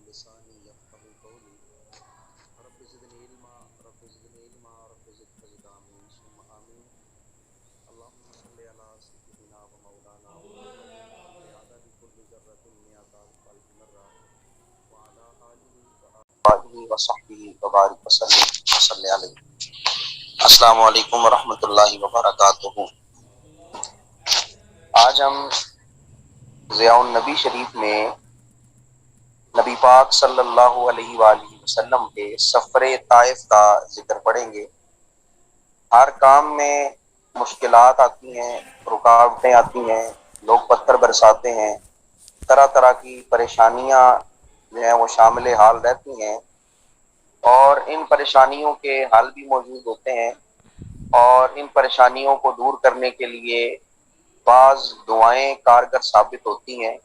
لساني يفقهوا قولي رب زدني علما رب زدني علما رب زد آمين ثم آمين اللهم صل على سيدنا ومولانا محمد بعدد كل ذرة مئة ألف مرة وعلى آله وصحبه وبارك وسلم وصل عليه. السلام علیکم ورحمۃ اللہ وبرکاتہ. آج ہم ضیاء النبی شریف میں نبی پاک صلی اللہ علیہ وآلہ وسلم کے سفر طائف کا ذکر پڑھیں گے. ہر کام میں مشکلات آتی ہیں، رکاوٹیں آتی ہیں، لوگ پتھر برساتے ہیں، طرح طرح کی پریشانیاں جو ہیں وہ شامل حال رہتی ہیں، اور ان پریشانیوں کے حل بھی موجود ہوتے ہیں. اور ان پریشانیوں کو دور کرنے کے لیے بعض دعائیں کارگر ثابت ہوتی ہیں.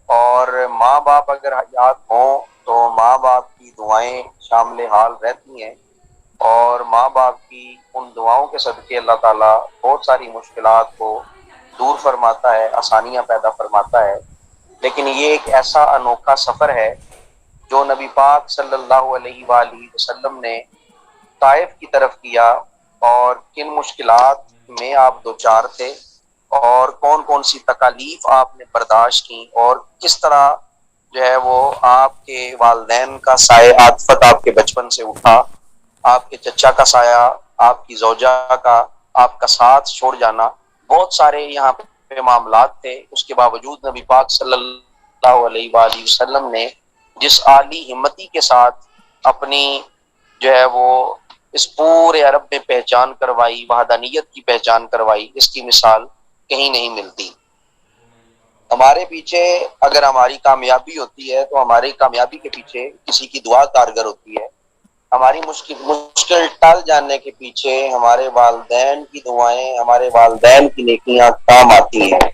اور ماں باپ اگر حیات ہوں تو ماں باپ کی دعائیں شامل حال رہتی ہیں، اور ماں باپ کی ان دعاؤں کے صدقے اللہ تعالیٰ بہت ساری مشکلات کو دور فرماتا ہے، آسانیاں پیدا فرماتا ہے. لیکن یہ ایک ایسا انوکھا سفر ہے جو نبی پاک صلی اللہ علیہ وآلہ وسلم نے طائف کی طرف کیا، اور کن مشکلات میں آپ دوچار تھے، اور کون کون سی تکالیف آپ نے برداشت کی، اور کس طرح جو ہے وہ آپ کے والدین کا سایہ عاطفت آپ کے بچپن سے اٹھا، آپ کے چچا کا سایہ، آپ کی زوجہ کا، آپ کا ساتھ چھوڑ جانا، بہت سارے یہاں پہ معاملات تھے. اس کے باوجود نبی پاک صلی اللہ علیہ وآلہ وسلم نے جس عالی ہمتی کے ساتھ اپنی جو ہے وہ اس پورے عرب میں پہچان کروائی، وحدانیت کی پہچان کروائی، اس کی مثال کہیں نہیں ملتی. ہمارے پیچھے اگر ہماری کامیابی ہوتی ہے تو ہماری کامیابی کے پیچھے کسی کی دعا کارگر ہوتی ہے. ہماری مشکل ٹل جانے کے پیچھے ہمارے والدین کی دعائیں، ہمارے والدین کی نیکیاں کام آتی ہیں.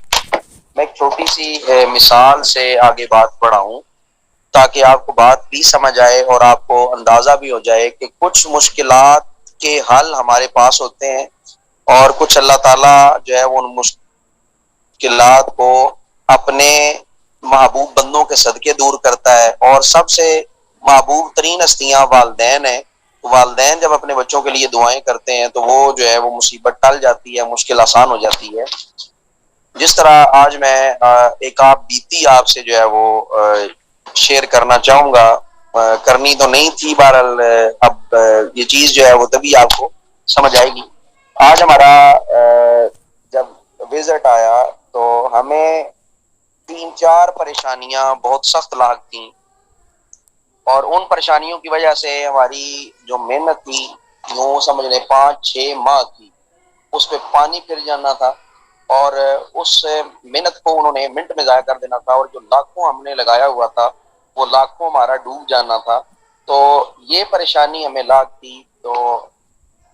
میں ایک چھوٹی سی مثال سے آگے بات بڑھاؤں تاکہ آپ کو بات بھی سمجھ آئے اور آپ کو اندازہ بھی ہو جائے کہ کچھ مشکلات کے حل ہمارے پاس ہوتے ہیں، اور کچھ اللہ تعالیٰ جو ہے وہ ان مشکلات کو اپنے محبوب بندوں کے صدقے دور کرتا ہے. اور سب سے محبوب ترین ہستیاں والدین ہیں. والدین جب اپنے بچوں کے لیے دعائیں کرتے ہیں تو وہ جو ہے وہ مصیبت ٹل جاتی ہے، مشکل آسان ہو جاتی ہے. جس طرح آج میں ایک آپ بیتی آپ سے جو ہے وہ شیئر کرنا چاہوں گا. کرنی تو نہیں تھی، بہرحال اب یہ چیز جو ہے وہ تبھی آپ کو سمجھ آئے گی. آج ہمارا جب وزٹ آیا تو ہمیں 3-4 پریشانیاں بہت سخت لاحق، اور ان پریشانیوں کی وجہ سے ہماری جو محنت تھی وہ سمجھ لیں 5-6 ماہ کی، اس پہ پانی پھر جانا تھا، اور اس محنت کو انہوں نے منٹ میں ضائع کر دینا تھا، اور جو لاکھوں ہم نے لگایا ہوا تھا وہ لاکھوں ہمارا ڈوب جانا تھا. تو یہ پریشانی ہمیں لاحق تھی. تو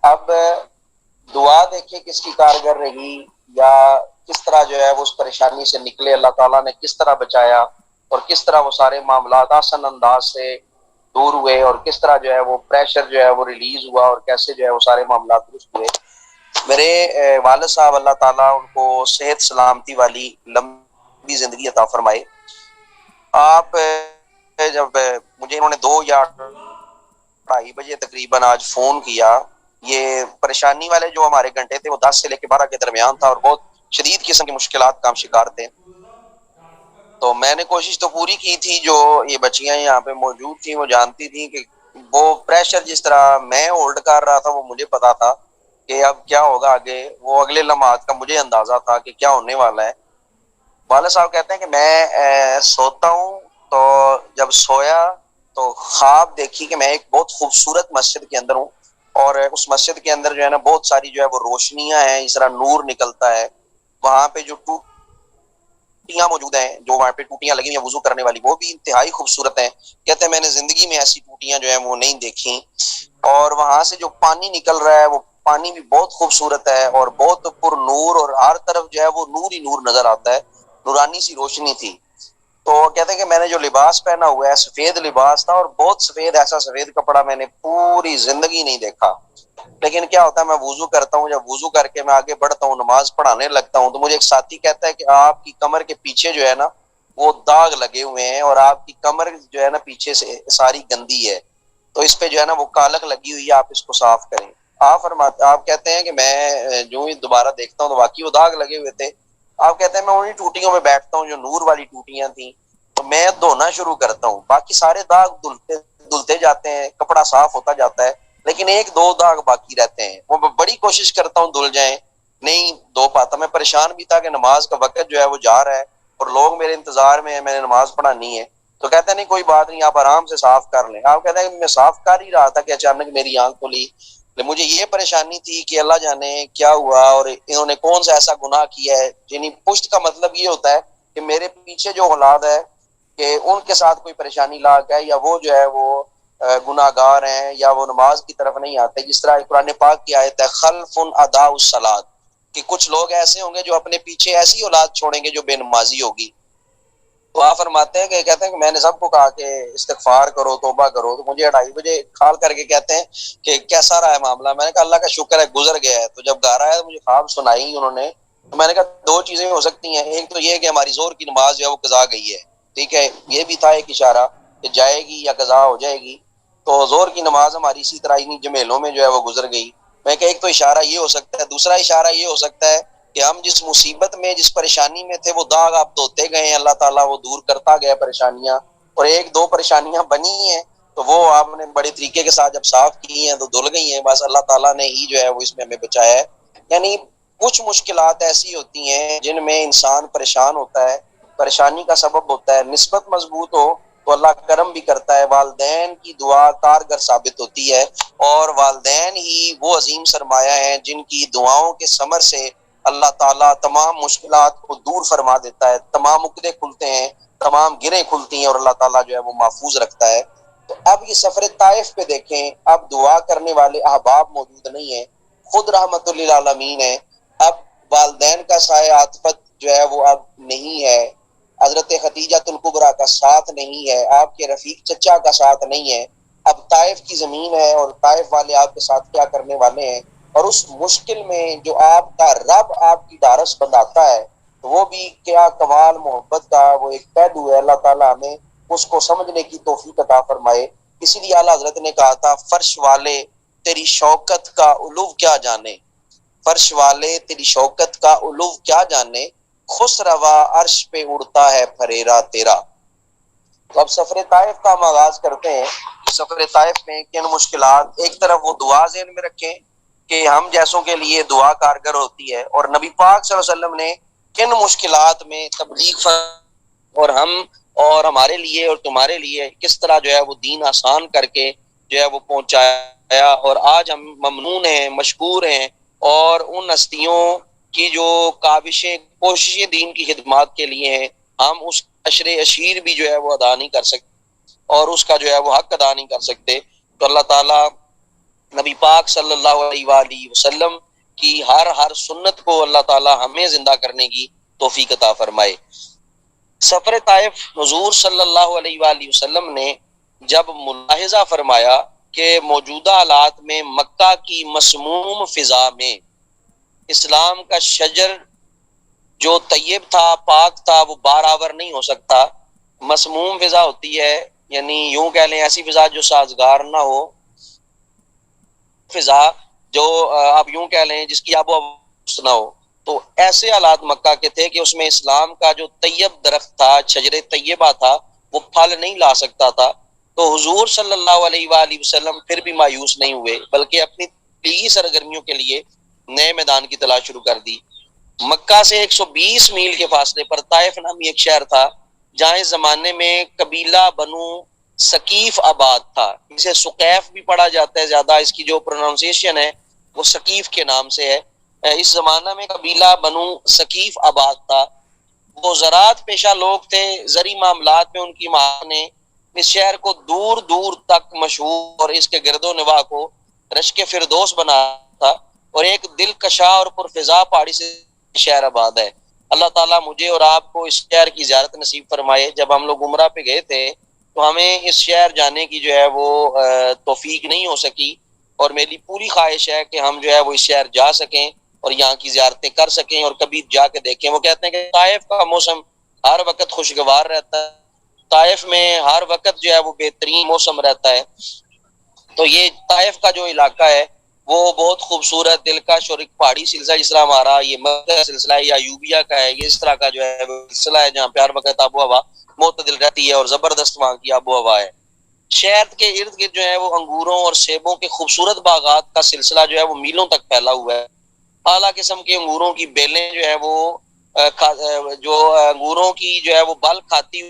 اب دعا دیکھیں کس کی کارگر رہی، یا کس طرح جو ہے وہ اس پریشانی سے نکلے، اللہ تعالیٰ نے کس طرح بچایا، اور کس طرح وہ سارے معاملات آسان انداز سے دور ہوئے، اور کس طرح جو ہے وہ پریشر جو ہے وہ ریلیز ہوا، اور کیسے جو ہے وہ سارے معاملات درست ہوئے. میرے والد صاحب اللہ تعالیٰ ان کو صحت سلامتی والی لمبی زندگی عطا فرمائے. آپ جب مجھے انہوں نے 2 یا 2:30 بجے تقریباً آج فون کیا، یہ پریشانی والے جو ہمارے گھنٹے تھے وہ 10 سے لے کے 12 کے درمیان تھا، اور بہت شدید قسم کی مشکلات کا ہم شکار تھے. تو میں نے کوشش تو پوری کی تھی، جو یہ بچیاں یہاں پہ موجود تھیں وہ جانتی تھیں کہ وہ پریشر جس طرح میں ہولڈ کر رہا تھا وہ مجھے پتا تھا کہ اب کیا ہوگا آگے. وہ اگلے لمحات کا مجھے اندازہ تھا کہ کیا ہونے والا ہے. والد صاحب کہتے ہیں کہ میں سوتا ہوں، تو جب سویا تو خواب دیکھی کہ میں ایک بہت خوبصورت مسجد کے اندر ہوں، اور اس مسجد کے اندر جو ہے نا بہت ساری جو ہے وہ روشنیاں ہیں، اس طرح نور نکلتا ہے. وہاں پہ جو ٹوٹیاں موجود ہیں، جو وہاں پہ ٹوٹیاں لگی ہیں وضو کرنے والی، وہ بھی انتہائی خوبصورت ہیں. کہتے ہیں میں نے زندگی میں ایسی ٹوٹیاں جو ہیں وہ نہیں دیکھی. اور وہاں سے جو پانی نکل رہا ہے وہ پانی بھی بہت خوبصورت ہے، اور بہت پر نور، اور ہر طرف جو ہے وہ نور ہی نور نظر آتا ہے، نورانی سی روشنی تھی. تو کہتے ہیں کہ میں نے جو لباس پہنا ہوا ہے سفید لباس تھا، اور بہت سفید، ایسا سفید کپڑا میں نے پوری زندگی نہیں دیکھا. لیکن کیا ہوتا ہے، میں وضو کرتا ہوں، جب وضو کر کے میں آگے بڑھتا ہوں، نماز پڑھانے لگتا ہوں، تو مجھے ایک ساتھی کہتا ہے کہ آپ کی کمر کے پیچھے جو ہے نا وہ داغ لگے ہوئے ہیں اور آپ کی کمر جو ہے نا پیچھے سے ساری گندی ہے، تو اس پہ جو ہے نا وہ کالک لگی ہوئی ہے، آپ اس کو صاف کریں۔ آپ کہتے ہیں کہ میں جو ہی دوبارہ دیکھتا ہوں تو واقعی وہ داغ لگے ہوئے تھے۔ آپ کہتے ہیں میں انہیں ٹوٹیوں میں بیٹھتا ہوں جو نور والی ٹوٹیاں تھیں، تو میں دھونا شروع کرتا ہوں، باقی سارے داغ دھلتے جاتے ہیں، کپڑا صاف ہوتا جاتا ہے، لیکن ایک دو داغ باقی رہتے ہیں، وہ میں بڑی کوشش کرتا ہوں دھل جائیں، نہیں دھو پاتا۔ میں پریشان بھی تھا کہ نماز کا وقت جو ہے وہ جا رہا ہے اور لوگ میرے انتظار میں ہیں، میں نے نماز پڑھانی ہے، تو کہتے ہیں نہیں کوئی بات نہیں، آپ آرام سے صاف کر لیں۔ آپ کہتے ہیں کہ میں صاف کر ہی رہا تھا کہ اچانک میری آنکھ کھلی، مجھے یہ پریشانی تھی کہ اللہ جانے کیا ہوا اور انہوں نے کون سا ایسا گناہ کیا ہے۔ یعنی پشت کا مطلب یہ ہوتا ہے کہ میرے پیچھے جو اولاد ہے کہ ان کے ساتھ کوئی پریشانی لاحق ہے، یا وہ جو ہے وہ گناہ گار ہیں، یا وہ نماز کی طرف نہیں آتے۔ جس طرح قرآن پاک کی آیت ہے خلف ادا الصلاۃ، کہ کچھ لوگ ایسے ہوں گے جو اپنے پیچھے ایسی اولاد چھوڑیں گے جو بے نمازی ہوگی۔ تو آپ فرماتے ہیں کہ کہتے ہیں کہ میں نے سب کو کہا کہ استغفار کرو، توبہ کرو، تو مجھے 2:30 بجے کھال کر کے کہتے ہیں کہ کیسا رہا ہے معاملہ؟ میں نے کہا اللہ کا شکر ہے گزر گیا ہے۔ تو جب گھر آیا تو مجھے خواب سنائی انہوں نے، تو میں نے کہا دو چیزیں ہو سکتی ہیں، ایک تو یہ کہ ہماری زور کی نماز جو ہے وہ قضا گئی ہے، ٹھیک ہے، یہ بھی تھا ایک اشارہ کہ جائے گی یا قضا ہو جائے گی، تو زور کی نماز ہماری اسی طرح انہیں جمیلوں میں جو ہے وہ گزر گئی۔ میں کہ ایک تو اشارہ یہ ہو سکتا ہے، دوسرا اشارہ یہ ہو سکتا ہے کہ ہم جس مصیبت میں جس پریشانی میں تھے وہ داغ آپ دھوتے گئے ہیں، اللہ تعالیٰ وہ دور کرتا گیا پریشانیاں، اور ایک دو پریشانیاں بنی ہیں تو وہ آپ نے بڑے طریقے کے ساتھ جب صاف کی ہیں تو دھل گئی ہیں، بس اللہ تعالیٰ نے ہی جو ہے وہ اس میں ہمیں بچایا ہے۔ یعنی کچھ مشکلات ایسی ہوتی ہیں جن میں انسان پریشان ہوتا ہے، پریشانی کا سبب ہوتا ہے، نسبت مضبوط ہو تو اللہ کرم بھی کرتا ہے، والدین کی دعا کارگر ثابت ہوتی ہے، اور والدین ہی وہ عظیم سرمایہ ہیں جن کی دعاؤں کے ثمر سے اللہ تعالیٰ تمام مشکلات کو دور فرما دیتا ہے، تمام عقدے کھلتے ہیں، تمام گریں کھلتی ہیں، اور اللہ تعالیٰ جو ہے وہ محفوظ رکھتا ہے۔ تو اب یہ سفر طائف پہ دیکھیں، اب دعا کرنے والے احباب موجود نہیں ہیں، خود رحمت للعالمین ہے، اب والدین کا سایہ عاطفت جو ہے وہ اب نہیں ہے، حضرت خدیجہ الکبریٰ کا ساتھ نہیں ہے، آپ کے رفیق چچا کا ساتھ نہیں ہے، اب طائف کی زمین ہے اور طائف والے آپ کے ساتھ کیا کرنے والے ہیں، اور اس مشکل میں جو آپ کا رب آپ کی ڈھارس بندھاتا ہے تو وہ بھی کیا کمال محبت کا وہ ایک پہلو ہے۔ اللہ تعالیٰ ہمیں اس کو سمجھنے کی توفیق عطا فرمائے۔ اسی لیے اعلیٰ حضرت نے کہا تھا فرش والے تیری شوکت کا علو کیا جانے، فرش والے تیری شوکت کا علو کیا جانے، خس روا عرش پہ اڑتا ہے پھریرا تیرا۔ تو اب سفر طائف کا ہم آغاز کرتے ہیں۔ سفر طائف میں کن مشکلات، ایک طرف وہ دعا ذہن میں رکھیں کہ ہم جیسوں کے لیے دعا کارگر ہوتی ہے، اور نبی پاک صلی اللہ علیہ وسلم نے کن مشکلات میں تبلیغ اور ہم اور ہمارے لیے اور تمہارے لیے کس طرح جو ہے وہ دین آسان کر کے جو ہے وہ پہنچایا، اور آج ہم ممنون ہیں، مشکور ہیں، اور ان ہستیوں کی جو کاوشیں کوششیں دین کی خدمات کے لیے ہیں، ہم اس عشر اشیر بھی جو ہے وہ ادا نہیں کر سکتے اور اس کا جو ہے وہ حق ادا نہیں کر سکتے۔ تو اللہ تعالیٰ نبی پاک صلی اللہ علیہ وآلہ وسلم کی ہر سنت کو اللہ تعالیٰ ہمیں زندہ کرنے کی توفیق عطا فرمائے۔ سفر طائف حضور صلی اللہ علیہ وآلہ وسلم نے جب ملاحظہ فرمایا کہ موجودہ حالات میں مکہ کی مسموم فضا میں اسلام کا شجر جو طیب تھا، پاک تھا، وہ بارآور نہیں ہو سکتا۔ مسموم فضا ہوتی ہے، یعنی یوں کہہ لیں ایسی فضا جو سازگار نہ ہو، فضا جو آپ یوں کہہ لیں جس کی آب و ہوا نہ ہو۔ تو ایسے حالات مکہ کے تھے کہ اس میں اسلام کا جو طیب درخت تھا، شجر طیبہ تھا، وہ پھل نہیں لا سکتا تھا۔ تو حضور صلی اللہ علیہ وآلہ وسلم پھر بھی مایوس نہیں ہوئے، بلکہ اپنی تیغی سرگرمیوں کے لیے نئے میدان کی تلاش شروع کر دی۔ مکہ سے 120 میل کے فاصلے پر طائف نامی ایک شہر تھا، جہاں اس زمانے میں قبیلہ بنو ثقیف آباد تھا، اسے سقیف بھی پڑھا جاتا ہے، زیادہ اس کی جو پروننسیشن ہے وہ ثقیف کے نام سے ہے۔ اس زمانہ میں قبیلہ بنو ثقیف آباد تھا، وہ زراعت پیشہ لوگ تھے، زرعی معاملات میں ان کی مہارت نے اس شہر کو دور دور تک مشہور اور اس کے گرد و نواح کو رشک فردوس بنا تھا، اور ایک دلکشا اور پرفضا پہاڑی سے شہر آباد ہے۔ اللہ تعالیٰ مجھے اور آپ کو اس شہر کی زیارت نصیب فرمائے۔ جب ہم لوگ عمرہ پہ گئے تھے تو ہمیں اس شہر جانے کی جو ہے وہ توفیق نہیں ہو سکی، اور میری پوری خواہش ہے کہ ہم جو ہے وہ اس شہر جا سکیں اور یہاں کی زیارتیں کر سکیں اور کبھی جا کے دیکھیں۔ وہ کہتے ہیں کہ طائف کا موسم ہر وقت خوشگوار رہتا ہے، طائف میں ہر وقت جو ہے وہ بہترین موسم رہتا ہے۔ تو یہ طائف کا جو علاقہ ہے وہ بہت خوبصورت، دلکش اور ایک پہاڑی سلسلہ، جس طرح ہمارا یہ مکہ سلسلہ ہے یا یوبیا کا ہے، یہ اس طرح کا جو ہے وہ سلسلہ ہے جہاں پہ ہر وقت آب و ہوا معتدل رہتی ہے اور زبردست وہاں کی آب و ہوا ہے۔ شہر کے ارد گرد جو ہے وہ انگوروں اور سیبوں کے خوبصورت باغات کا سلسلہ جو ہے وہ میلوں تک پھیلا ہوا ہے۔ اعلیٰ قسم کے انگوروں کی بیلیں جو ہے وہ جو انگوروں کی جو ہے وہ بل کھاتی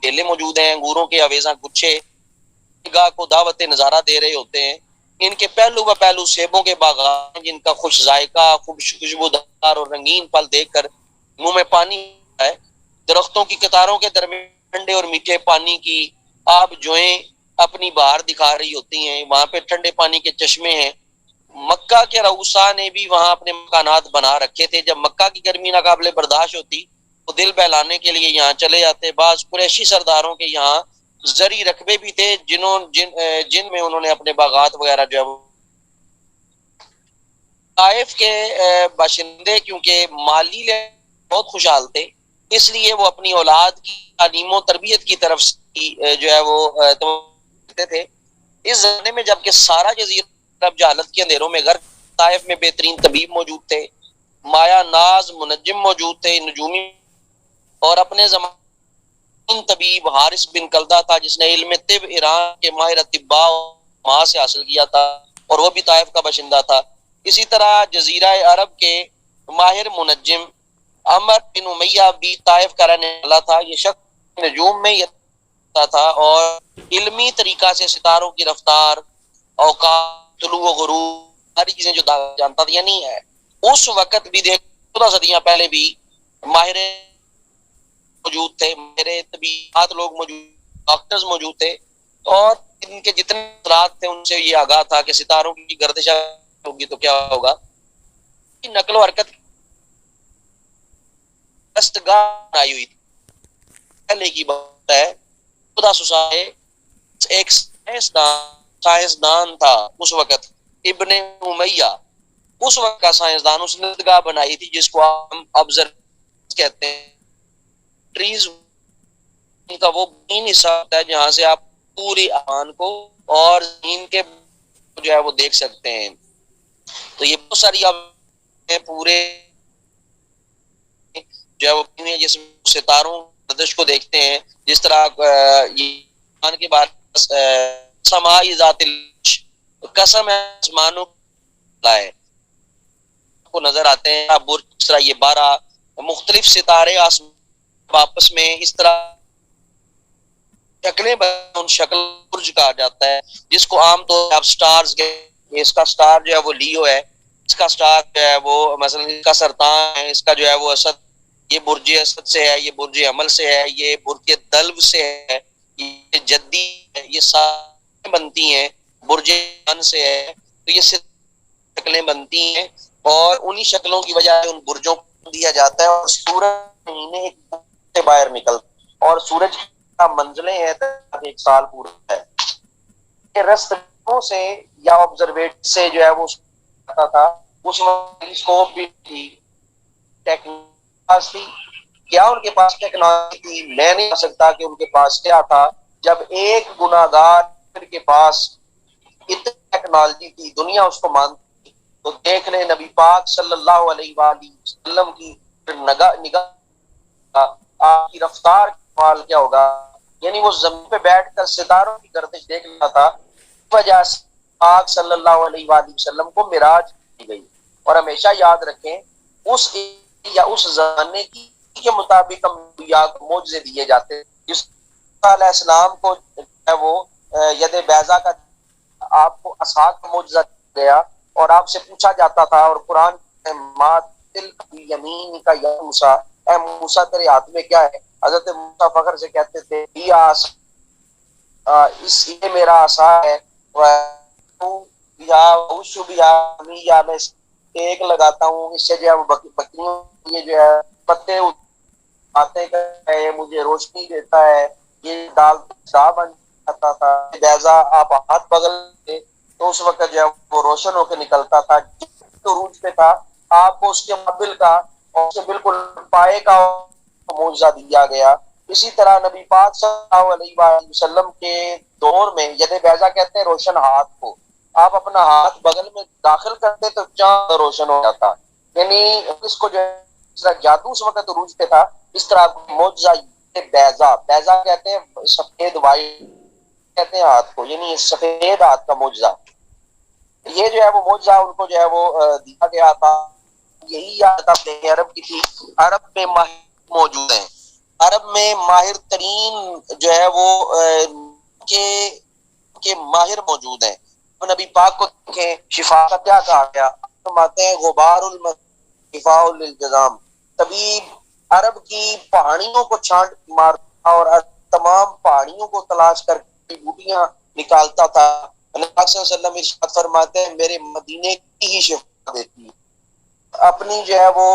بیلیں موجود ہیں، انگوروں کے اویزاں گچھے گاہ کو دعوت نظارہ دے رہے ہوتے ہیں۔ ان کے پہلو و پہلو سیبوں کے باغات جن کا خوش ذائقہ، خوشبودار اور رنگین پھل دیکھ کر منہ میں پانی ہے۔ درختوں کی قطاروں کے درمیان ٹھنڈے اور میٹھے پانی کی آب جوئیں اپنی بہار دکھا رہی ہوتی ہیں، وہاں پہ ٹھنڈے پانی کے چشمے ہیں۔ مکہ کے رؤسا نے بھی وہاں اپنے مکانات بنا رکھے تھے، جب مکہ کی گرمی ناقابل برداشت ہوتی تو دل بہلانے کے لیے یہاں چلے جاتے۔ بعض قریشی سرداروں کے یہاں زرعی رقبے بھی تھے جن میں انہوں نے اپنے باغات وغیرہ جو ہے وہ۔ طائف کے باشندے کیونکہ مالی بہت خوشحال تھے، اس لیے وہ اپنی اولاد کی تعلیم و تربیت کی طرف جو ہے وہ توجہ تھے۔ اس زمانے میں جبکہ سارا جزیرہ عرب جہالت کے اندھیروں میں غرق، طائف میں بہترین طبیب موجود تھے، مایا ناز منجم موجود تھے، نجومی، اور اپنے زمانے طبیب حارث بن کلدہ تھا جس نے علم طب ایران کے ماہر اطباء وہاں سے حاصل کیا تھا اور وہ بھی طائف کا باشندہ تھا۔ اسی طرح جزیرہ عرب کے ماہر منجم عمر بن امیہ بھی طائف کا رہنے والا تھا۔ یہ شخص نجوم میں تھا اور علمی طریقہ سے ستاروں کی رفتار، اوقات، طلوع و غروب، ساری چیزیں جو جانتا تھا۔ یعنی اس وقت بھی 14 صدیاں پہلے بھی ماہر موجود تھے، ماہر طبیعات لوگ موجود، ڈاکٹرز موجود تھے، اور ان کے جتنے اثرات تھے ان سے یہ آگاہ تھا کہ ستاروں کی گردش ہوگی تو کیا ہوگا۔ نقل و حرکت دستگاہ بنائی ہوئی تھی، پہلے کی بات ہے۔ خدا سسائے ایک سائنسدان تھا اس وقت، ابن امیہ، اس وقت کا سائنسدان، اس نے دستگاہ بنائی تھی جس کو ہم آبزرو کہتے ہیں۔ ٹریز کا وہ بین حصہ ہوتا ہے جہاں سے آپ پوری آسمان کو اور زمین کے جو ہے وہ دیکھ سکتے ہیں۔ تو یہ بہت ساری پورے جو ہے وہ جس ستاروں گردش کو دیکھتے ہیں، جس طرح یہ کے بارے سمائی ذات قسم آسمانوں ہے کو نظر آتے ہیں برج، اس طرح یہ 12 مختلف ستارے آسمان واپس میں اس طرح شکلیں ان شکل برج کہا جاتا ہے، جس کو عام طور پر آپ سٹارز کے، اس کا سٹار جو ہے وہ لیو ہے، اس کا سٹار جو ہے وہ مثلا اس کا سرطان ہے، اس کا جو ہے وہ اسد، یہ برج اسد سے ہے، یہ برج عمل سے ہے، یہ برج دلو سے ہے، یہ جدی ہے، یہ سارے بنتی ہیں برج من سے ہے۔ تو یہ شکلیں بنتی ہیں اور انہی شکلوں کی وجہ سے ان برجوں کو دیا جاتا ہے، اور سورج مہینے ایک باہر نکلتا اور سورج کا منزلیں ہیں ایک سال پورا ہے۔ رستوں سے یا آبزرویٹ سے جو ہے وہ تھا، اس وقت ٹیلیسکوپ بھی تھی، ٹیکنالوجی تھی۔ کیا ان کے پاس ٹیکنالوجی تھی؟ میں نہیں کہہ سکتا کہ ان کے پاس کیا تھا۔ جب ایک گناہگار کے پاس اتنی ٹیکنالوجی تھی، دنیا اس کو مانتی، تو دیکھ لیں نبی پاک صلی اللہ علیہ وآلہ وسلم کی نگاہ، آپ کی رفتار کا حال کیا ہوگا۔ یعنی وہ زمین پہ بیٹھ کر ستاروں کی گردش دیکھ رہا تھا، اس وجہ سے پاک صلی اللہ علیہ وآلہ وسلم کو معراج دی گئی۔ اور ہمیشہ یاد رکھیں اس یا اس زمانے کی کے مطابق معجزے دیے جاتے، جس علیہ السلام کو وہ ید بیضا کا آپ کو عصا کا معجزہ دیا اور آپ سے پوچھا جاتا تھا، اور قرآن یمین کا یا موسیٰ، اے موسیٰ تیرے ہاتھ میں کیا ہے؟ حضرت موسیٰ فخر سے کہتے تھے یہ میرا عصا ہے، یا میں ایک لگاتا ہوں، اس سے جو ہے وہ بکریوں یہ جو ہے پتے آتے ہیں، مجھے روشنی دیتا ہے، یہ دال بن جاتا تھا۔ بیضا آپ ہاتھ بغل تھے تو اس وقت جو ہے وہ روشن ہو کے نکلتا تھا، تو روج پہ تھا آپ کو اس کے مقابل کا اور اس کے بالکل پائے کا کو معجزہ دیا گیا، اسی طرح نبی پاک صلی اللہ علیہ وآلہ وسلم کے دور میں ید بیضا کہتے ہیں روشن ہاتھ کو، آپ اپنا ہاتھ بغل میں داخل کرتے تو چاند روشن ہو جاتا، یعنی اس کو جو ہے جس طرح جادو اس وقت عروج پہ تھا، اس طرح معجزہ بیضا، بیضا کہتے ہیں سفید وائٹ کہتے ہیں ہاتھ کو، یعنی سفید ہاتھ کا معجزہ، یہ جو ہے وہ معجزہ ان کو جو ہے وہ دیا گیا تھا۔ یہی عادت عرب کی تھی، عرب میں ماہر موجود ہیں، عرب میں ماہر ترین جو ہے وہ کے ماہر موجود ہیں۔ نبی پاک کو دیکھیں، شفا کا کیا کہا گیا، فرماتے ہیں غبار شفاء للجزام، طبیب عرب کی پہاڑیوں کو چھانٹ مارتا اور تمام پہاڑیوں کو تلاش کر کے بوٹیاں نکالتا تھا۔ اللہ صلی اللہ علیہ وسلم ارشاد فرماتے ہیں میرے مدینے کی ہی شفا دیتی، اپنی جو ہے وہ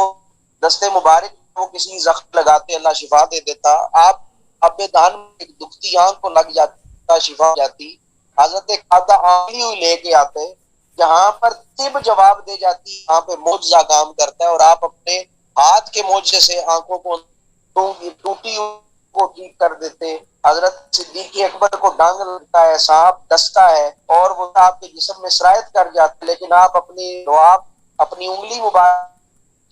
دستے مبارک وہ کسی زخم لگاتے اللہ شفا دے دیتا، آپ اب دان میں دکھتی آنکھ کو لگ جاتا شفا ہو جاتی، حضرت قادہ آنکھی ہوئی لے کے آتے، جہاں پر طب جواب دے جاتی وہاں پہ معجزہ کام کرتا ہے، اور آپ اپنے ہاتھ کے معجزے سے آنکھوں کو ٹوٹی کو ٹھیک کر دیتے، حضرت صدیق اکبر کو ڈانگ لگتا ہے، سانپ ڈستا ہے اور وہ آپ کے جسم میں سرایت کر جاتے، لیکن آپ اپنی دعا اپنی انگلی مبارک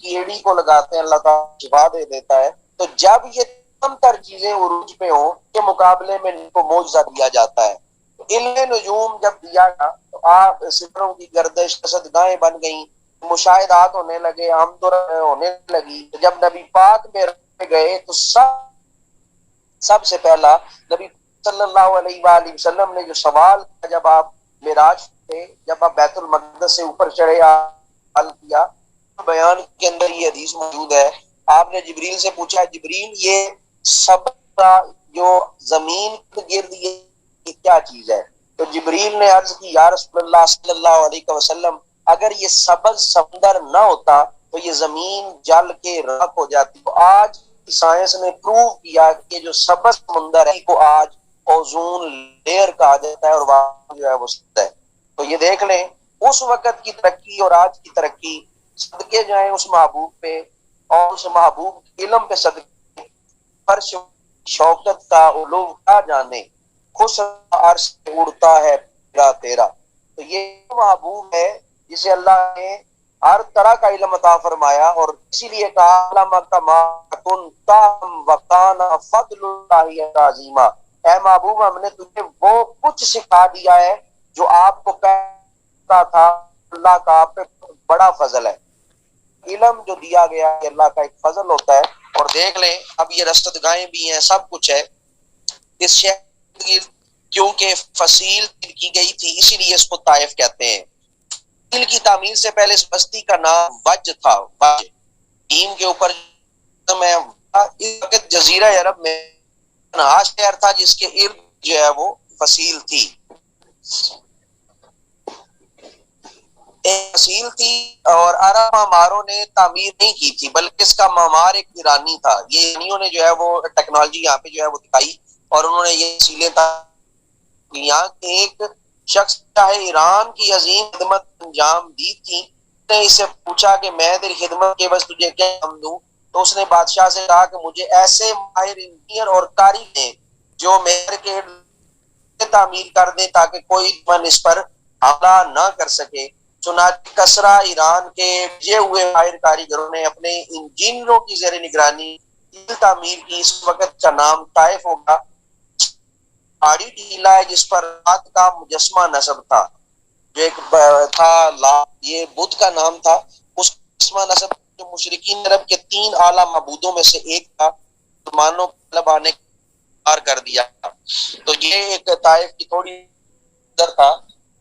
کی ایڑی کو لگاتے ہیں، اللہ تعالیٰ شفا دے دیتا ہے۔ تو جب یہ تمام تر چیزیں عروج پہ ہوں کے مقابلے میں ان کو معجزہ دیا جاتا ہے۔ علم نجوم جب دیا گیا تو آپ ستاروں کی گردش قصدگاہیں بن گئیں، مشاہدات ہونے لگے، آمد ہونے لگی، جب نبی پاک میں گئے تو سب سے پہلا نبی صلی اللہ علیہ وآلہ وسلم نے جو سوال کیا جب آپ معراج تھے، جب آپ بیت المقدس سے اوپر چڑھے کیا، بیان کے اندر یہ حدیث موجود ہے، آپ نے جبریل سے پوچھا جبریل یہ سب کا جو زمین کے گرد یہ کیا چیز ہے، تو جبریل نے عرض کی یا رسول اللہ صلی اللہ علیہ وسلم اگر یہ سبز سمندر نہ ہوتا تو یہ زمین جل کے راکھ ہو جاتی۔ تو آج سائنس نے پروو کیا کہ جو سبز سمندر ہے کو آج اوزون لیئر کہا جاتا ہے اور وہاں جو ہے وہ سطح ہے۔ تو یہ دیکھ لیں اس وقت کی ترقی اور آج کی ترقی، صدقے جائیں اس محبوب پہ اور اس محبوب علم پہ صدقے، فرش شوکت کا علو کیا جانے، خوش عرش اڑتا ہے تیرا تیرا۔ تو یہ محبوب ہے جسے اللہ نے ہر طرح کا علم عطا فرمایا، اور اسی لیے کہا علم کما کنت وکان فضل اللہ عظیما، اے محبوب ہم نے تجھے وہ کچھ سکھا دیا ہے جو آپ کو کہتا تھا، اللہ کا آپ پہ بڑا فضل ہے۔ علم جو دیا گیا ہے اللہ کا ایک فضل ہوتا ہے۔ اور دیکھ لیں اب یہ رصدگاہیں بھی ہیں، سب کچھ ہے، اس شہر کی کیونکہ فصیل کی گئی تھی اسی لیے اس کو طائف کہتے ہیں۔ فصیل کی تعمیر سے پہلے اس بستی کا نام وج تھا، وج ٹیم کے اوپر میں اس وقت جزیرہ عرب میں شہر تھا جس کے ارد جو ہے وہ فصیل تھی، فصیل تھی، اور عرب معماروں نے تعمیر نہیں کی تھی بلکہ اس کا معمار ایک ایرانی تھا، یہ ایرانیوں نے جو ہے وہ ٹیکنالوجی یہاں پہ جو ہے وہ دکھائی اور انہوں نے یہ وسیلے یہاں ایک شخص چاہے ایران کی عظیم خدمت انجام دی تھی، نے اس سے پوچھا کہ میں تیری خدمت کے بس تجھے کیا کام دوں، تو اس نے بادشاہ سے کہا کہ مجھے ایسے ماہر انجینئر اور کاری دیں جو میرے کے تعمیر کر دیں تاکہ کوئی دشمن اس پر حملہ نہ کر سکے۔ چنانچہ کسرا ایران کے بھیجے ہوئے ماہر کاریگروں نے اپنے انجینئروں کی زیر نگرانی تعمیر کی۔ اس وقت کا نام طائف ہوگا، پہاڑی ٹیلہ ہے جس پر رات کا مجسمہ نصب تھا، جو ایک تھا یہ بدھ کا نام تھا، اس مجسمہ نصب جو مشرکین عرب کے 3 اعلیٰ معبودوں میں سے ایک تھا، مسلمانوں کو طلب آنے پار کر دیا۔ تو یہ ایک طائف کی تھوڑی در تھا۔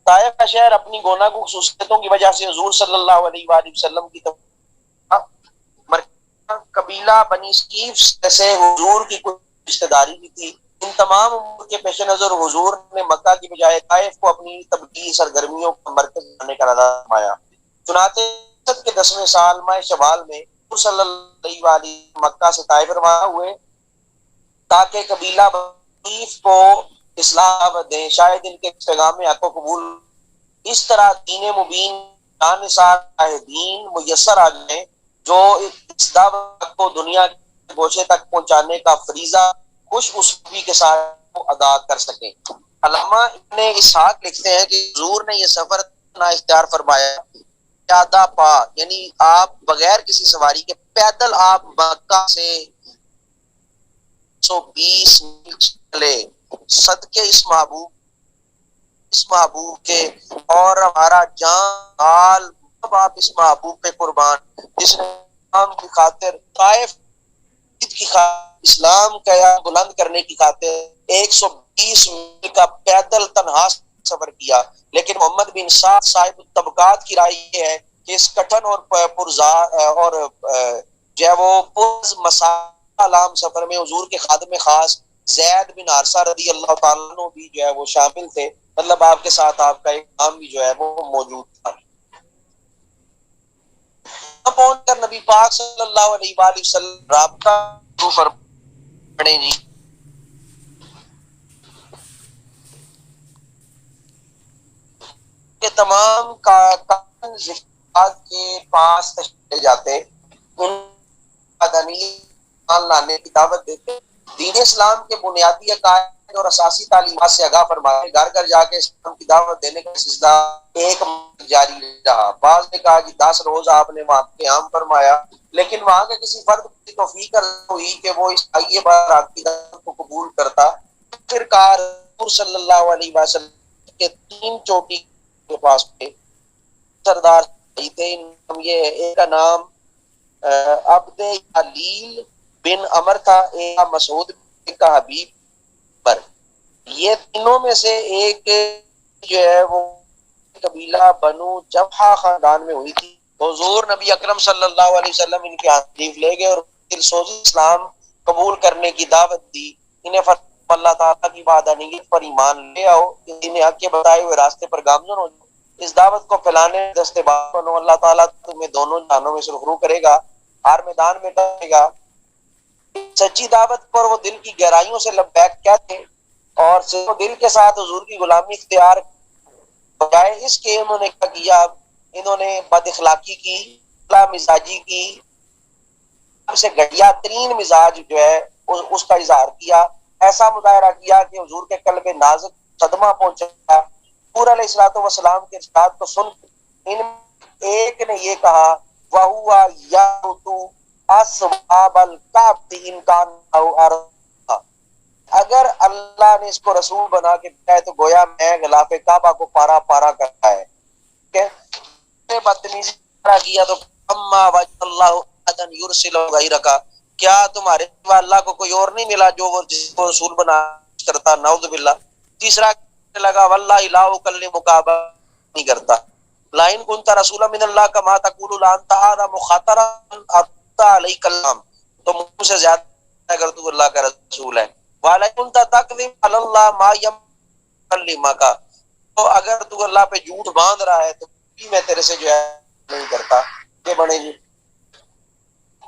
طائف کا شہر اپنی گوناگو خصوصیتوں کی وجہ سے حضور صلی اللہ علیہ وآلہ وسلم کی قبیلہ بنی ثقیف سے حضور کی کچھ رشتہ داری بھی تھی۔ ان تمام امور کے پیش نظر حضور نے مکہ کی بجائے طائف کو اپنی تبلیغی سرگرمیوں کا مرکز بنانے کا ارادہ فرمایا۔ چنانچہ کے 10ویں سال ماہ شوال میں حضور صلی اللہ علیہ وآلہ مکہ سے طائف روانہ ہوئے تاکہ قبیلہ ثقیف کو اسلام دیں، شاید ان کے پیغام حق کو قبول، اس طرح دین مبین جانثار دین میسر آ جائیں جو اس دعوت کو دنیا گوشے تک پہنچانے کا فریضہ خوش اسلوبی کے ساتھ ادا کر سکیں۔ علامہ ابن اسحاق لکھتے ہیں کہ حضور نے یہ سفر نہ اختیار فرمایا، پیادہ پا، یعنی آپ بغیر کسی سواری کے پیدل آپ مکہ سے 120 میل چلے، صدقے اس محبوب کے، اور ہمارا جان مال سب آپ اس محبوب پہ قربان، جس نے اسلام کی خاطر طائف کی خاطر اسلام کا یا بلند کرنے کی خاطر 120 میل کا پیدل تنہا سفر کیا۔ لیکن محمد بن سعد صاحب طبقات کی رائے یہ ہے کہ اس کٹھن اور جو ہے وہ پرز مسالام سفر میں حضور کے خادم خاص زید بن حارثہ رضی اللہ تعالیٰ عنہ بھی جو ہے وہ شامل تھے، مطلب آپ کے ساتھ آپ کا ایک نام بھی جو ہے وہ موجود تھا۔ پہنچ کر نبی پاک صلی اللہ علیہ وآلہ وسلم رابطہ پڑھیں جی۔ کہ تمام کے پاس تشریف جاتے، ان لانے کی دعوت دیتے، دین اسلام کے بنیادی عقائد اور اساسی تعلیمات سے آگاہ فرماتے، گھر گھر جا کے اسلام کی دعوت دینے کا سلسلہ ایک جاری رہا۔ بعض نے کہا کہ 10 روز آپ نے وہاں قیام فرمایا، لیکن وہاں کے کسی فرد کی توفیق ہوئی کہ وہ اس آئیے بار آپ کی دعوت کو قبول کرتا۔ پھر کار صلی اللہ علیہ وسلم کے 3 چوٹی کے پاس پہ سردار تھے، یہ ایک کا نام عبد علیل بن عمر تھا، ایک مسعود کا حبیب پر، یہ تینوں میں سے ایک جو ہے وہ قبیلہ بنو جبہہ خاندان میں ہوئی تھی۔ حضور نبی اکرم صلی اللہ علیہ وسلم ان کے تشریف لے گئے اور دلسوزی اسلام قبول کرنے کی دعوت دی۔ انہیں اللہ تعالیٰ کی وحدانیت پر ایمان لے آؤ، انہیں حق کے بتائے ہوئے راستے پر گامزن ہو جاؤ، اس دعوت کو پھیلانے دستے باز بنو، اللہ تعالیٰ تمہیں دونوں جہانوں میں سرخرو کرے گا، ہر میدان میں کرے گا۔ سچی دعوت پر وہ دل کی گہرائیوں سے لبیک کہتے اور دل کے ساتھ حضور کی غلامی اختیار بجائے اس کے انہوں نے کیا کیا، انہوں نے بد اخلاقی کی، مزاجی کی، سب سے گھٹیا ترین مزاج جو ہے اس کا اظہار کیا، ایسا مظاہرہ کیا کہ حضور کے قلب نازک صدمہ پہنچا۔ حضور علیہ الصلوۃ والسلام کے ارشاد کو سن ان ایک نے یہ کہا، وَهُوَ يَعْرُضُ أَصْحَابَ الْكَهْفِ إِنْ كَانُوا أَرْضًا، اگر اللہ نے اس کو رسول بنا کے بھیجا ہے تو گویا میں غلاف کعبہ کو پارا پارا کرتا ہے کہ بدتمیزی کیا تو اما وجہ اللہ ادن یرسل غیرک، کیا تمہارے سوا اللہ کو کوئی اور نہیں ملا جو وہ جس کو رسول بنا کرتا، نعوذ باللہ۔ تیسرا کہنے لگا واللہ لا اکلمک نہیں کرتا، لائن کنت رسول من اللہ کما تقول لانت هذا مخاطرا اتا علیک الکلام، تو مجھ سے زیادہ اگر تو اللہ کا رسول ہے، وَلَا كُنْتَ تَكْذِبُ عَلَى اللَّهِ مَا يَكْلِمَكَ، تو اگر تو اللہ پہ جھوٹ باندھ رہا ہے تو میں تیرے سے جو ہے نہیں کرتا۔ یہ بنے جی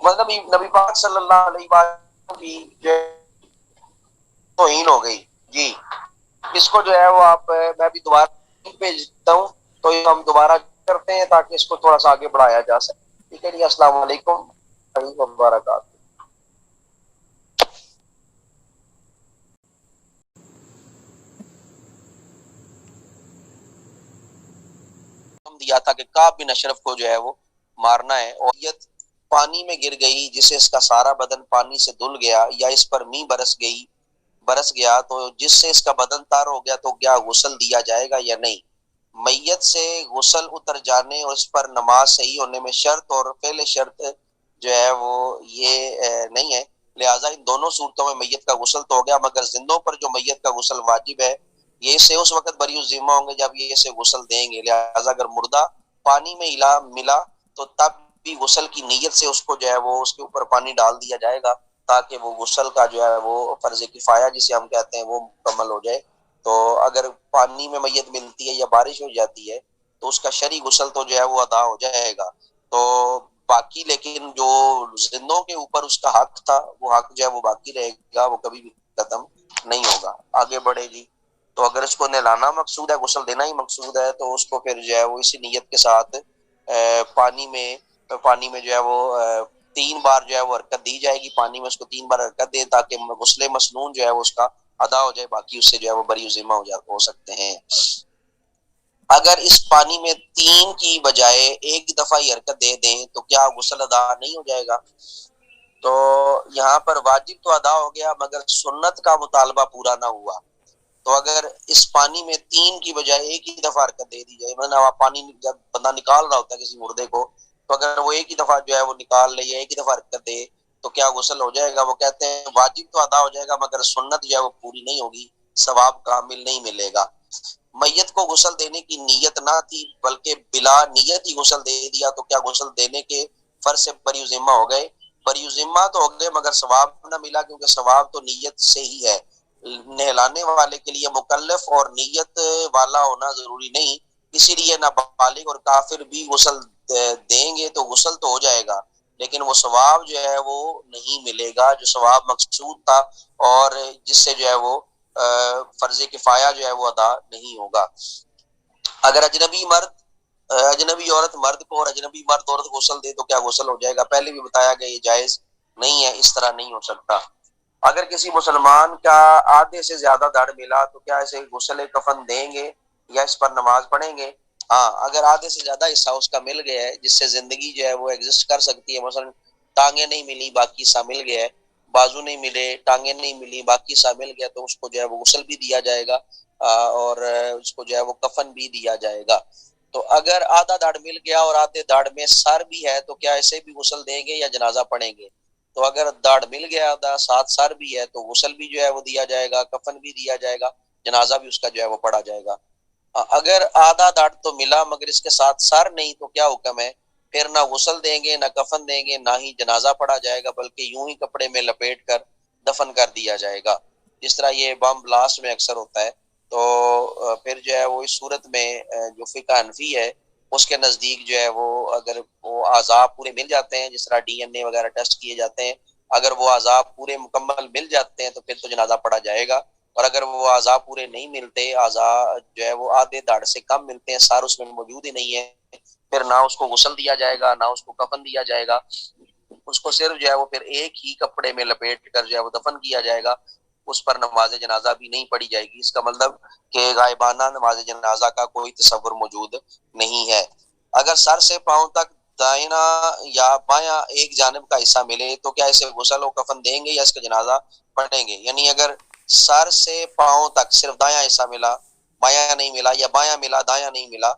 مطلب نبی پاک صلی اللہ علیہ وسلم کی جو توہین ہو گئی جی۔ اس کو جو ہے وہ آپ میں بھی دوبارہ بھیجتا ہوں تو یہ ہم دوبارہ کرتے ہیں تاکہ اس کو تھوڑا سا آگے بڑھایا جا سکے۔ ٹھیک ہے جی، السلام علیکم ورحمۃ اللہ وبرکاتہ۔ دیا تھا کہ کعب بن اشرف کو جو ہے وہ مارنا ہے، اور یہ پانی میں گر گئی جسے اس کا سارا بدن پانی سے دھل گیا، یا اس پر می برس گیا تو جس سے اس کا بدن تار ہو گیا، تو کیا غسل دیا جائے گا یا نہیں؟ میت سے غسل اتر جانے اور اس پر نماز صحیح ہونے میں شرط اور فعل شرط جو ہے وہ یہ نہیں ہے، لہٰذا ان دونوں صورتوں میں میت کا غسل تو ہو گیا، مگر زندوں پر جو میت کا غسل واجب ہے یہ سے اس وقت بری الذمہ ہوں گے جب یہ اسے غسل دیں گے، لہٰذا اگر مردہ پانی میں ملا تو تب بھی غسل کی نیت سے اس کو جو ہے وہ اس کے اوپر پانی ڈال دیا جائے گا تاکہ وہ غسل کا جو ہے وہ فرض کفایہ جسے ہم کہتے ہیں وہ مکمل ہو جائے۔ تو اگر پانی میں میت ملتی ہے یا بارش ہو جاتی ہے تو اس کا شرعی غسل تو جو ہے وہ ادا ہو جائے گا۔ تو باقی لیکن جو زندوں کے اوپر اس کا حق تھا وہ حق جو ہے وہ باقی رہے گا، وہ کبھی بھی ختم نہیں ہوگا۔ آگے بڑھے جی۔ تو اگر اس کو نہلانا مقصود ہے، غسل دینا ہی مقصود ہے، تو اس کو پھر جو ہے وہ اسی نیت کے ساتھ پانی میں جو ہے وہ 3 بار جو ہے وہ حرکت دی جائے گی پانی میں، اس کو 3 بار حرکت دیں تاکہ غسل مسنون جو ہے وہ اس کا ادا ہو جائے، باقی اس سے جو ہے وہ بری ذمہ ہو سکتے ہیں۔ اگر اس پانی میں 3 کی بجائے 1 دفعہ ہی حرکت دے دیں تو کیا غسل ادا نہیں ہو جائے گا؟ تو یہاں پر واجب تو ادا ہو گیا مگر سنت کا مطالبہ پورا نہ ہوا۔ تو اگر اس پانی میں 3 کی بجائے 1 ہی دفعہ حرکت دے دی جائے، مطلب پانی جب بندہ نکال رہا ہوتا ہے کسی مردے کو، تو اگر وہ 1 ہی دفعہ جو ہے وہ نکال لے یا 1 ہی دفعہ حرکت دے تو کیا غسل ہو جائے گا؟ وہ کہتے ہیں واجب تو ادا ہو جائے گا مگر سنت جو ہے وہ پوری نہیں ہوگی، ثواب کامل نہیں ملے گا۔ میت کو غسل دینے کی نیت نہ تھی بلکہ بلا نیت ہی غسل دے دیا تو کیا غسل دینے کے فرض سے بری ذمہ ہو گئے؟ بری ذمہ تو ہو گئے مگر ثواب نہ ملا، کیونکہ ثواب تو نیت سے ہی ہے۔ نہلانے والے کے لیے مکلف اور نیت والا ہونا ضروری نہیں، اسی لیے نابالغ اور کافر بھی غسل دیں گے تو غسل تو ہو جائے گا لیکن وہ ثواب جو ہے وہ نہیں ملے گا جو ثواب مقصود تھا، اور جس سے جو ہے وہ فرض کفایہ جو ہے وہ ادا نہیں ہوگا۔ اگر اجنبی عورت مرد کو اور اجنبی مرد عورت غسل دے تو کیا غسل ہو جائے گا؟ پہلے بھی بتایا گیا یہ جائز نہیں ہے، اس طرح نہیں ہو سکتا۔ اگر کسی مسلمان کا آدھے سے زیادہ دھڑ ملا تو کیا اسے غسل کفن دیں گے یا اس پر نماز پڑھیں گے؟ ہاں، اگر آدھے سے زیادہ حصہ اس کا مل گیا ہے جس سے زندگی جو ہے وہ ایگزسٹ کر سکتی ہے، مثلا ٹانگیں نہیں ملی باقی حصہ مل گیا ہے، بازو نہیں ملے ٹانگیں نہیں ملی باقی حصہ مل گیا، تو اس کو جو ہے وہ غسل بھی دیا جائے گا اور اس کو جو ہے وہ کفن بھی دیا جائے گا۔ تو اگر آدھا دھڑ مل گیا اور آدھے دھڑ میں سر بھی ہے تو کیا اسے بھی غسل دیں گے یا جنازہ پڑھیں گے؟ تو اگر دھڑ مل گیا آدھا ساتھ سر بھی ہے تو غسل بھی جو ہے وہ دیا جائے گا، کفن بھی دیا جائے گا، جنازہ بھی اس کا جو ہے وہ پڑھا جائے گا۔ اگر آدھا دھڑ تو ملا مگر اس کے ساتھ سر نہیں تو کیا حکم ہے؟ پھر نہ غسل دیں گے نہ کفن دیں گے نہ ہی جنازہ پڑھا جائے گا، بلکہ یوں ہی کپڑے میں لپیٹ کر دفن کر دیا جائے گا، جس طرح یہ بم بلاسٹ میں اکثر ہوتا ہے۔ تو پھر جو ہے وہ اس صورت میں جو فقہ حنفی ہے اس کے نزدیک جو ہے وہ اگر وہ اعضاء پورے مل جاتے ہیں، جس طرح ڈی این اے وغیرہ ٹیسٹ کیے جاتے ہیں، اگر وہ اعضاء پورے مکمل مل جاتے ہیں تو پھر تو جنازہ پڑھا جائے گا، اور اگر وہ اعضاء پورے نہیں ملتے، اعضاء جو ہے وہ آدھے دھڑ سے کم ملتے ہیں، سر اس میں موجود ہی نہیں ہے، پھر نہ اس کو غسل دیا جائے گا نہ اس کو کفن دیا جائے گا، اس کو صرف جو ہے وہ پھر ایک ہی کپڑے میں لپیٹ کر جو ہے وہ دفن کیا جائے گا، اس پر نماز جنازہ بھی نہیں پڑھی جائے گی۔ اس کا مطلب کہ غائبانہ نماز جنازہ کا کوئی تصور موجود نہیں ہے۔ اگر سر سے پاؤں تک دائنا یا بایاں ایک جانب کا حصہ ملے تو کیا اسے غسل و کفن دیں گے یا اس کا جنازہ پڑھیں گے؟ یعنی اگر سر سے پاؤں تک صرف دایاں حصہ ملا، بایاں نہیں ملا، یا بایاں ملا دایاں نہیں ملا،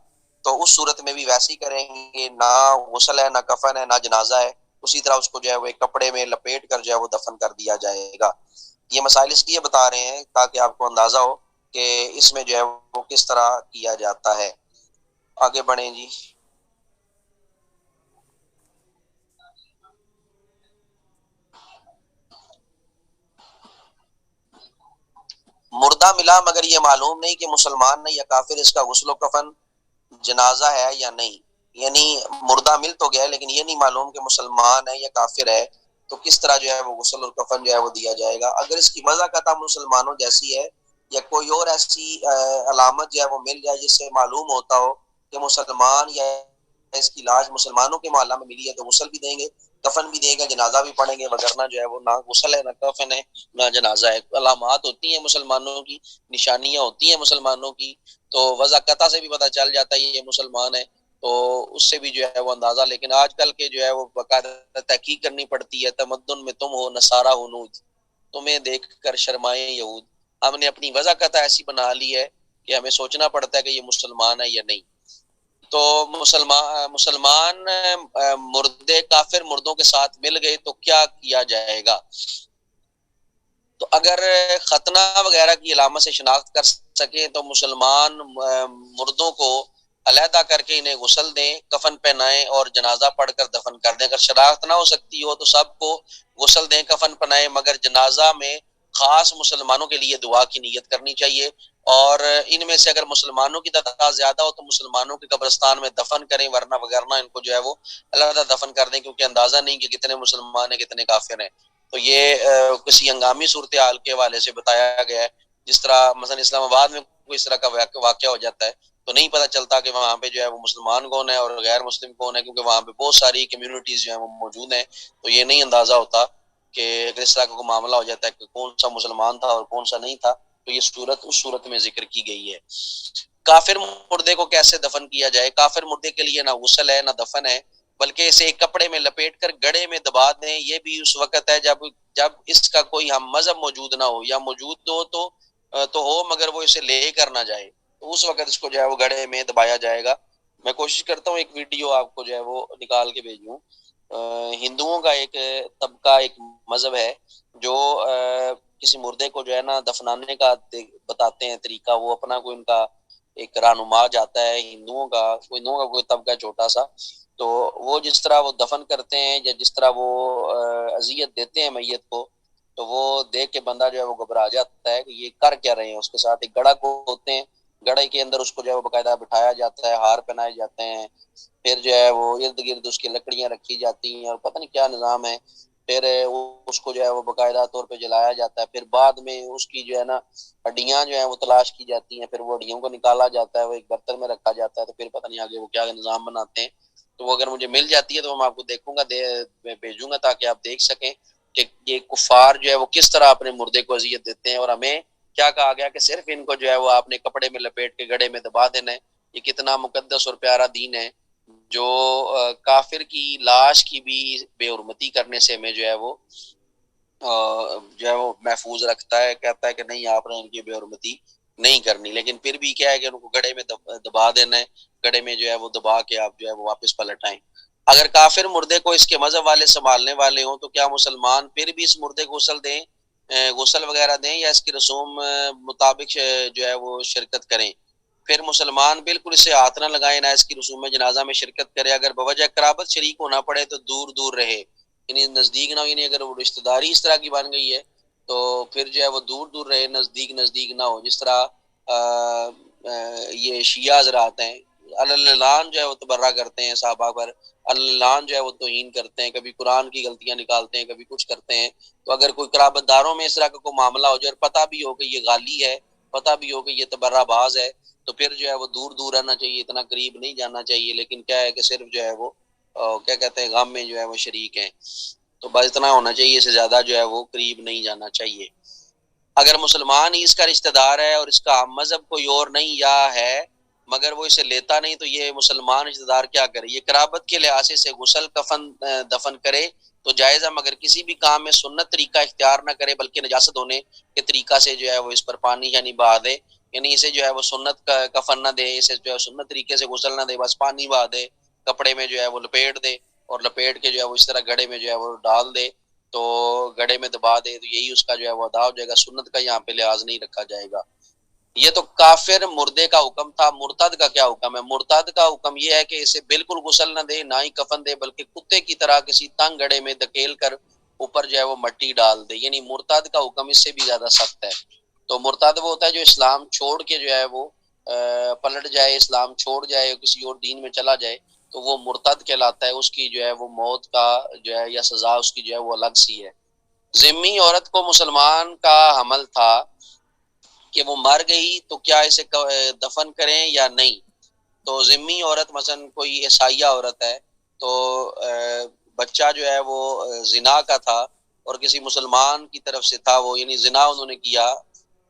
تو اس صورت میں بھی ویسے ہی کریں گے، نہ غسل ہے نہ کفن ہے نہ جنازہ ہے، اسی طرح اس کو جو ہے وہ ایک کپڑے میں لپیٹ کر جو ہے وہ دفن کر دیا جائے گا۔ یہ مسائل اس لیے بتا رہے ہیں تاکہ آپ کو اندازہ ہو کہ اس میں جو ہے وہ کس طرح کیا جاتا ہے۔ آگے بڑھیں جی۔ مردہ ملا مگر یہ معلوم نہیں کہ مسلمان ہے یا کافر، اس کا غسل و کفن جنازہ ہے یا نہیں؟ یعنی مردہ مل تو گیا لیکن یہ نہیں معلوم کہ مسلمان ہے یا کافر ہے، تو کس طرح جو ہے وہ غسل اور کفن جو ہے وہ دیا جائے گا؟ اگر اس کی وضع قطع مسلمانوں جیسی ہے یا کوئی اور ایسی علامت جو ہے وہ مل جائے جس سے معلوم ہوتا ہو کہ مسلمان یا اس کی لاش مسلمانوں کے محلہ میں ملی ہے تو غسل بھی دیں گے، کفن بھی دیں گے، جنازہ بھی پڑھیں گے، وگرنہ جو ہے وہ نہ غسل ہے نہ کفن ہے نہ جنازہ ہے۔ علامات ہوتی ہیں مسلمانوں کی، نشانیاں ہوتی ہیں مسلمانوں کی، تو وضع قطع سے بھی پتہ چل جاتا ہے یہ مسلمان ہے، تو اس سے بھی جو ہے وہ اندازہ۔ لیکن آج کل کے جو ہے وہ باقاعدہ تحقیق کرنی پڑتی ہے، تمدن میں تم ہو نصارہ ہنود، تمہیں دیکھ کر شرمائے یہود۔ ہم نے اپنی وضع قطع ایسی بنا لی ہے کہ ہمیں سوچنا پڑتا ہے کہ یہ مسلمان ہے یا نہیں۔ تو مسلمان مردے کافر مردوں کے ساتھ مل گئے تو کیا کیا جائے گا؟ تو اگر ختنہ وغیرہ کی علامت سے شناخت کر سکیں تو مسلمان مردوں کو علیحدہ کر کے انہیں غسل دیں، کفن پہنائیں اور جنازہ پڑھ کر دفن کر دیں۔ اگر شناخت نہ ہو سکتی ہو تو سب کو غسل دیں، کفن پہنائیں، مگر جنازہ میں خاص مسلمانوں کے لیے دعا کی نیت کرنی چاہیے، اور ان میں سے اگر مسلمانوں کی تعداد زیادہ ہو تو مسلمانوں کے قبرستان میں دفن کریں، ورنہ ان کو جو ہے وہ علیحدہ دفن کر دیں، کیونکہ اندازہ نہیں کہ کتنے مسلمان ہیں کتنے کافر ہیں۔ تو یہ کسی ہنگامی صورتحال کے حوالے سے بتایا گیا ہے، جس طرح مثلا اسلام آباد میں کوئی اس طرح کا واقعہ ہو جاتا ہے تو نہیں پتہ چلتا کہ وہاں پہ جو ہے وہ مسلمان کون ہے اور غیر مسلم کون ہے، کیونکہ وہاں پہ بہت ساری کمیونٹیز جو ہیں وہ موجود ہیں، تو یہ نہیں اندازہ ہوتا کہ اگر اس طرح کا کوئی معاملہ ہو جاتا ہے کہ کون سا مسلمان تھا اور کون سا نہیں تھا، تو یہ صورت اس صورت میں ذکر کی گئی ہے۔ کافر مردے کو کیسے دفن کیا جائے؟ کافر مردے کے لیے نہ غسل ہے نہ دفن ہے، بلکہ اسے ایک کپڑے میں لپیٹ کر گڑھے میں دبا دیں۔ یہ بھی اس وقت ہے جب اس کا کوئی ہم مذہب موجود نہ ہو، یا موجود تو ہو مگر وہ اسے لے کر نہ جائے، تو اس وقت اس کو جو ہے وہ گڑھے میں دبایا جائے گا۔ میں کوشش کرتا ہوں ایک ویڈیو آپ کو جو ہے وہ نکال کے بھیجوں۔ ہندوؤں کا ایک طبقہ، ایک مذہب ہے جو کسی مردے کو جو ہے نا دفنانے کا بتاتے ہیں طریقہ، وہ اپنا کوئی ان کا ایک رہنما جاتا ہے ہندوؤں کا کوئی طبقہ چھوٹا سا، تو وہ جس طرح وہ دفن کرتے ہیں یا جس طرح وہ اذیت دیتے ہیں میت کو، تو وہ دیکھ کے بندہ جو ہے وہ گھبرا جاتا ہے کہ یہ کر کیا رہے ہیں۔ اس کے ساتھ ایک گڑھا کو ہوتے ہیں، گڑھے کے اندر اس کو جو ہے وہ باقاعدہ بٹھایا جاتا ہے، ہار پہنائے جاتے ہیں، پھر جو ہے وہ ارد گرد اس کی لکڑیاں رکھی جاتی ہیں اور پتہ نہیں کیا نظام ہے، پھر اس کو جو ہے وہ باقاعدہ طور پہ جلایا جاتا ہے، پھر بعد میں اس کی جو ہے نا ہڈیاں جو ہیں وہ تلاش کی جاتی ہیں، پھر وہ ہڈیوں کو نکالا جاتا ہے، وہ ایک برتن میں رکھا جاتا ہے، تو پھر پتہ نہیں آگے وہ کیا نظام بناتے ہیں۔ تو وہ اگر مجھے مل جاتی ہے تو میں آپ کو دیکھوں گا، میں بھیجوں گا تاکہ آپ دیکھ سکیں کہ یہ کفار جو ہے وہ کس طرح اپنے مردے کو اذیت دیتے ہیں، اور ہمیں کیا کہا گیا کہ صرف ان کو جو ہے وہ آپ نے کپڑے میں لپیٹ کے گڑھے میں دبا دینا ہے۔ یہ کتنا مقدس اور پیارا دین ہے جو کافر کی لاش کی بھی بے حرمتی کرنے سے ہمیں جو ہے وہ محفوظ رکھتا ہے، کہتا ہے کہ نہیں آپ نے ان کی بے حرمتی نہیں کرنی، لیکن پھر بھی کیا ہے کہ ان کو گڑھے میں دبا دینا ہے، گڑھے میں جو ہے وہ دبا کے آپ جو ہے وہ واپس پلٹ آئیں۔ اگر کافر مردے کو اس کے مذہب والے سنبھالنے والے ہوں تو کیا مسلمان پھر بھی اس مردے کو غسل وغیرہ دیں یا اس کی رسوم مطابق جو ہے وہ شرکت کریں؟ پھر مسلمان بالکل اسے ہاتھ نہ لگائیں، نہ اس کی رسوم جنازہ میں شرکت کرے۔ اگر بوجہ قرابت شریک ہونا پڑے تو دور دور رہے، یعنی نزدیک نہ ہو، یعنی اگر وہ رشتہ داری اس طرح کی بن گئی ہے تو پھر جو ہے وہ دور دور رہے، نزدیک نہ ہو۔ جس طرح یہ شیعہ حضرات ہیں، اللہ جو ہے وہ تبرہ کرتے ہیں صحابہ پر، اللہ جو ہے وہ توہین کرتے ہیں، کبھی قرآن کی غلطیاں نکالتے ہیں، کبھی کچھ کرتے ہیں۔ تو اگر کوئی قرابت داروں میں اس طرح کا کوئی معاملہ ہو جائے اور پتہ بھی ہو کہ یہ غالی ہے، پتہ بھی ہو کہ یہ تبرہ باز ہے، تو پھر جو ہے وہ دور دور رہنا چاہیے، اتنا قریب نہیں جانا چاہیے۔ لیکن کیا ہے کہ صرف جو ہے وہ کیا کہتے ہیں غم میں جو ہے وہ شریک ہیں، تو بس اتنا ہونا چاہیے، اس سے زیادہ جو ہے وہ قریب نہیں جانا چاہیے۔ اگر مسلمان ہی اس کا رشتہ دار ہے اور اس کا مذہب کوئی اور نہیں یا ہے مگر وہ اسے لیتا نہیں، تو یہ مسلمان رشتہ دار کیا کرے؟ یہ قرابت کے لحاظ سے غسل کفن دفن کرے تو جائز ہے، مگر کسی بھی کام میں سنت طریقہ اختیار نہ کرے، بلکہ نجاست ہونے کے طریقہ سے جو ہے وہ اس پر پانی یعنی بہا دے، یعنی اسے جو ہے وہ سنت کا کفن نہ دے، اسے جو ہے سنت طریقے سے غسل نہ دے، بس پانی بہا دے، کپڑے میں جو ہے وہ لپیٹ دے اور لپیٹ کے جو ہے وہ اس طرح گڑھے میں جو ہے وہ ڈال دے، تو گڑھے میں دبا دے، تو یہی اس کا جو ہے وہ ادا ہو جائے گا، سنت کا یہاں پہ لحاظ نہیں رکھا جائے گا۔ یہ تو کافر مردے کا حکم تھا۔ مرتد کا کیا حکم ہے؟ مرتد کا حکم یہ ہے کہ اسے بالکل غسل نہ دے، نہ ہی کفن دے، بلکہ کتے کی طرح کسی تنگ گڑھے میں دھکیل کر اوپر جو ہے وہ مٹی ڈال دے، یعنی مرتد کا حکم اس سے بھی زیادہ سخت ہے۔ تو مرتد وہ ہوتا ہے جو اسلام چھوڑ کے جو ہے وہ پلٹ جائے، اسلام چھوڑ جائے، کسی اور دین میں چلا جائے، تو وہ مرتد کہلاتا ہے۔ اس کی جو ہے وہ موت کا جو ہے یا سزا اس کی جو ہے وہ الگ سی ہے۔ ذمی عورت کو مسلمان کا حمل تھا کہ وہ مر گئی تو کیا اسے دفن کریں یا نہیں؟ تو ذمی عورت مثلا کوئی عیسائیہ عورت ہے تو بچہ جو ہے وہ زنا کا تھا اور کسی مسلمان کی طرف سے تھا، وہ یعنی زنا انہوں نے کیا،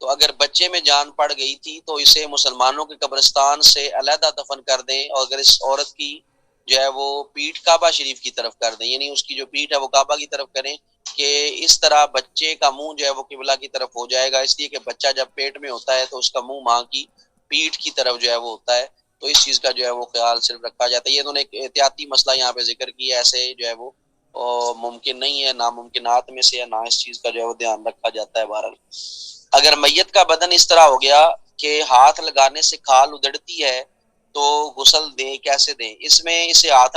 تو اگر بچے میں جان پڑ گئی تھی تو اسے مسلمانوں کے قبرستان سے علیحدہ دفن کر دیں، اور اگر اس عورت کی جو ہے وہ پیٹھ کعبہ شریف کی طرف کر دیں، یعنی اس کی جو پیٹھ ہے وہ کعبہ کی طرف کریں، کہ اس طرح بچے کا منہ جو ہے وہ قبلہ کی طرف ہو جائے گا، اس لیے کہ بچہ جب پیٹ میں ہوتا ہے تو اس کا منہ ماں کی پیٹھ کی طرف جو ہے وہ ہوتا ہے، تو اس چیز کا جو ہے وہ خیال صرف رکھا جاتا ہے۔ یہ انہوں نے ایک احتیاطی مسئلہ یہاں پہ ذکر کیا، ایسے جو ہے وہ ممکن نہیں ہے، ناممکنات میں سے ہے، نہ اس چیز کا جو ہے وہ دھیان رکھا جاتا ہے۔ بہرحال اگر میت کا بدن اس طرح ہو گیا کہ ہاتھ لگانے سے کھال ادڑتی ہے تو غسل دیں، کیسے دیں؟ اس میں اسے ہاتھ